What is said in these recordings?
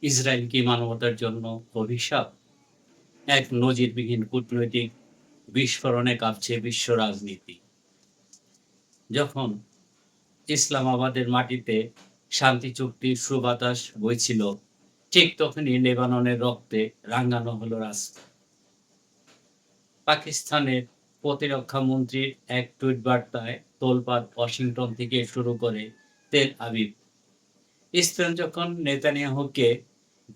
Israel কি মানবতার জন্য অভিশাপ? এক নজিরবিহীন কূটনৈতিক বিস্ফোরণে কাঁপছে বিশ্ব রাজনীতি। যখন ইসলামাবাদের মাটিতে শান্তি চুক্তির সুবাতাস বইছিল, ঠিক তখনই লেবাননের রক্তে রাঙানো হলো রাস্তা। পাকিস্তানের প্রতিরক্ষা মন্ত্রীর এক টুইট বার্তায় তোলপাড় ওয়াশিংটন থেকে শুরু করে তেল আবিব। স্পেন যখন নেতানিয়াহুকে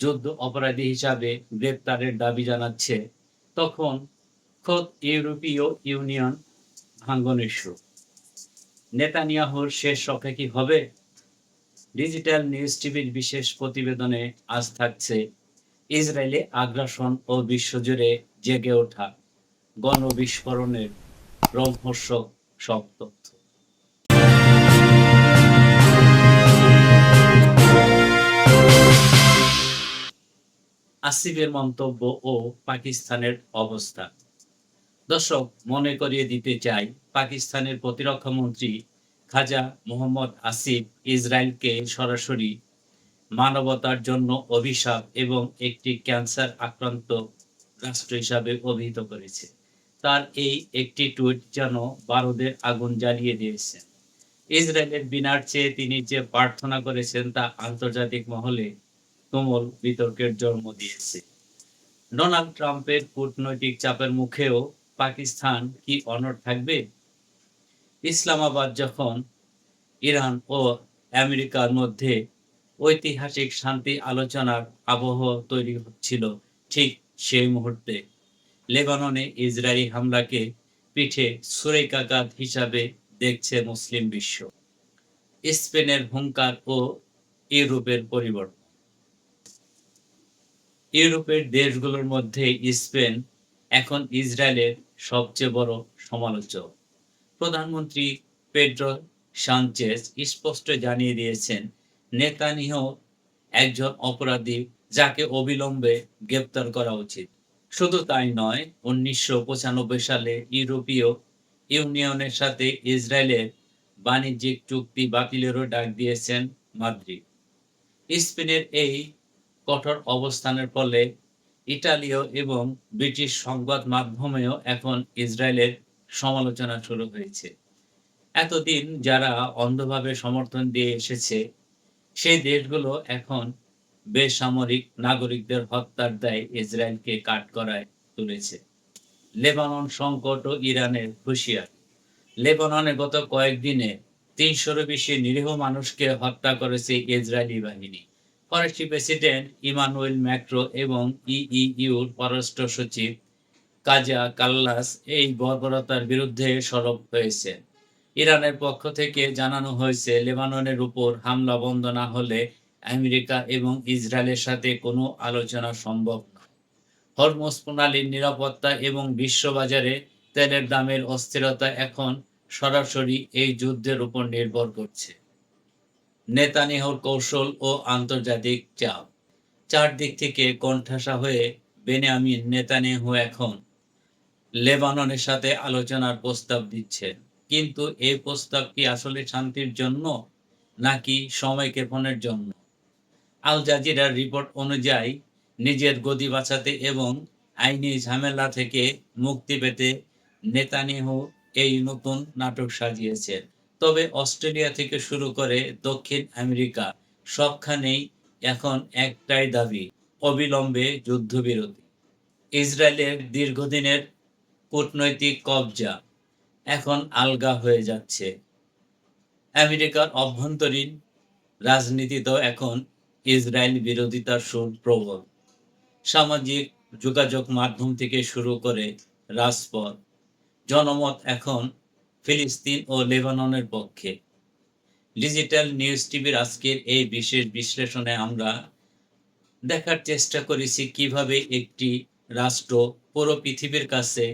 যুদ্ধ অপরাধী হিসাবে গ্রেপ্তারের দাবি জানাচ্ছে, তখন খোদ ইউরোপীয় ইউনিয়ন ভাঙনের সুর। নেতানিয়াহুর শেষ রক্ষা কি হবে? ডিজিটাল নিউজ টিভির বিশেষ প্রতিবেদনে আজ থাকছে ইসরায়েলে আগ্রাসন ও বিশ্বজুড়ে জেগে ওঠা গণবিস্ফোরণের রোমহর্ষক সব তথ্য। আসিফের মন্তব্য ও পাকিস্তানের অবস্থা। দর্শক, মনে করিয়ে দিতে চাই, পাকিস্তানের প্রতিরক্ষা মন্ত্রী খাজা মোহাম্মদ আসিফ ইসরায়েলকে সরাসরি মানবতার জন্য অভিশাপ এবং একটি ক্যান্সার আক্রান্ত রাষ্ট্র হিসাবে অভিহিত করেছে। তার এই একটি টুইট যেন বারুদের আগুন জ্বালিয়ে দিয়েছে। ইসরায়েলের বিনার চেয়ে তিনি যে প্রার্থনা করেছেন তা আন্তর্জাতিক মহলে তুমুল বিতর্কের জন্ম দিয়েছে। ডোনাল্ড ট্রাম্পের কূটনৈতিক চাপের মুখেও পাকিস্তান কি অনড় থাকবে? ইসলামাবাদ যখন ইরান ও আমেরিকার মধ্যে ঐতিহাসিক শান্তি আলোচনার আবহ তৈরি হচ্ছিল, ঠিক সেই মুহূর্তে লেবাননে ইসরায়েলি হামলাকে পিঠে ছুরিকাঘাত হিসাবে দেখছে মুসলিম বিশ্ব। স্পেনের হুঙ্কার ও ইউরোপের পরিবর্তন। ইউরোপের দেশগুলোর মধ্যে স্পেন এখন ইসরায়েলের সবচেয়ে বড় সমালোচক। প্রধানমন্ত্রী পেড্রো সানচেজ স্পষ্ট জানিয়ে দিয়েছেন, নেতানিয়াহু একজন অপরাধী যাকে অবিলম্বে গ্রেপ্তার করা উচিত। শুধু তাই নয়, ১৯৯৫ সালে ইউরোপীয় ইউনিয়নের সাথে ইসরায়েলের বাণিজ্যিক চুক্তি বাতিলেরও ডাক দিয়েছেন মাদ্রিদ। স্পেনের এই কঠোর অবস্থানের ফলে ইতালীয় এবং ব্রিটিশ সংবাদ মাধ্যমেও এখন ইসরায়েলের সমালোচনা শুরু হয়েছে। এতদিন যারা অন্ধভাবে সমর্থন দিয়ে এসেছে, সেই দেশগুলো এখন বেসামরিক নাগরিকদের হত্যার দায় ইসরায়েলকে কাঠগড়ায় তুলেছে। লেবানন সংকট ও ইরানের হুঁশিয়ারি। লেবাননে গত কয়েকদিনে ৩০০-রও বেশি নিরীহ মানুষকে হত্যা করেছে ইসরায়েলি বাহিনী। ফরাসি প্রেসিডেন্ট ইমানুয়েল ম্যাক্রো এবং ইইউর পররাষ্ট্র সচিব কাজা কাল্লাস এই বর্বরতার বিরুদ্ধে সরব হয়েছে। ইরানের পক্ষ থেকে জানানো হয়েছে, লেবাননের উপর হামলা বন্ধ না হলে আমেরিকা এবং ইসরায়েলের সাথে কোনো আলোচনা সম্ভব নয়। হরমুজ প্রণালীর নিরাপত্তা এবং বিশ্ববাজারে তেলের দামের অস্থিরতা এখন সরাসরি এই যুদ্ধের উপর নির্ভর করছে। নেতানিয়াহুর কৌশল ও আন্তর্জাতিক চাপ। চারদিক থেকে কোণঠাসা হয়ে বেনিয়ামিন নেতানিয়াহু এখন লেবাননের সাথে আলোচনার প্রস্তাব দিচ্ছেন। কিন্তু এই প্রস্তাব কি আসলে শান্তির জন্য নাকি সময়ক্ষেপণের জন্য? আল জাজিরার রিপোর্ট অনুযায়ী নিজের গদি বাঁচাতে এবং আইনি ঝামেলা থেকে মুক্তি পেতে নেতানিয়াহু এই নতুন নাটক সাজিয়েছেন। তবে অস্ট্রেলিয়া থেকে শুরু করে দক্ষিণ আমেরিকা সবখানেই এখন একটাই দাবি, অবিলম্বে যুদ্ধবিরতি। ইসরায়েলের দীর্ঘদিনের কূটনৈতিক কবজা এখন আলগা হয়ে যাচ্ছে। আমেরিকার অভ্যন্তরীণ রাজনীতিতেও এখন ইসরায়েল বিরোধিতার সুর প্রবল। সামাজিক যোগাযোগ মাধ্যম থেকে শুরু করে রাজপথ, জনমত এখন ফিলিস্তিন ও লেবাননের পক্ষে। ডিজিটাল নিউজ টিভির আজকের এই বিশেষ বিশ্লেষণে আমরা দেখার চেষ্টা করেছি কিভাবে একটি রাষ্ট্র পুরো পৃথিবীর কাছে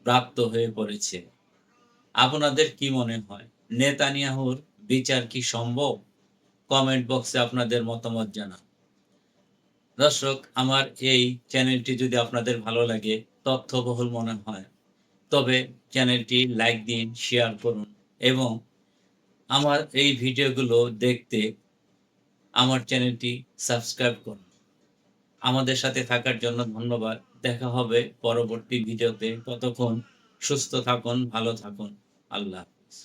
ব্যাপ্ত হয়ে পড়েছে। আপনাদের কি মনে হয়, নেতানিয়াহুর বিচার কি সম্ভব? কমেন্ট বক্সে আপনাদের মতামত জানান। দর্শক, আমার এই চ্যানেলটি যদি আপনাদের ভালো লাগে, তথ্যবহুল মনে হয়, তবে চ্যানেলটি লাইক দিন, শেয়ার করুন এবং আমার এই ভিডিওগুলো দেখতে আমার চ্যানেলটি সাবস্ক্রাইব করুন। আমাদের সাথে থাকার জন্য ধন্যবাদ। দেখা হবে পরবর্তী ভিডিওতে। ততক্ষণ সুস্থ থাকুন, ভালো থাকুন। আল্লাহ হাফেজ।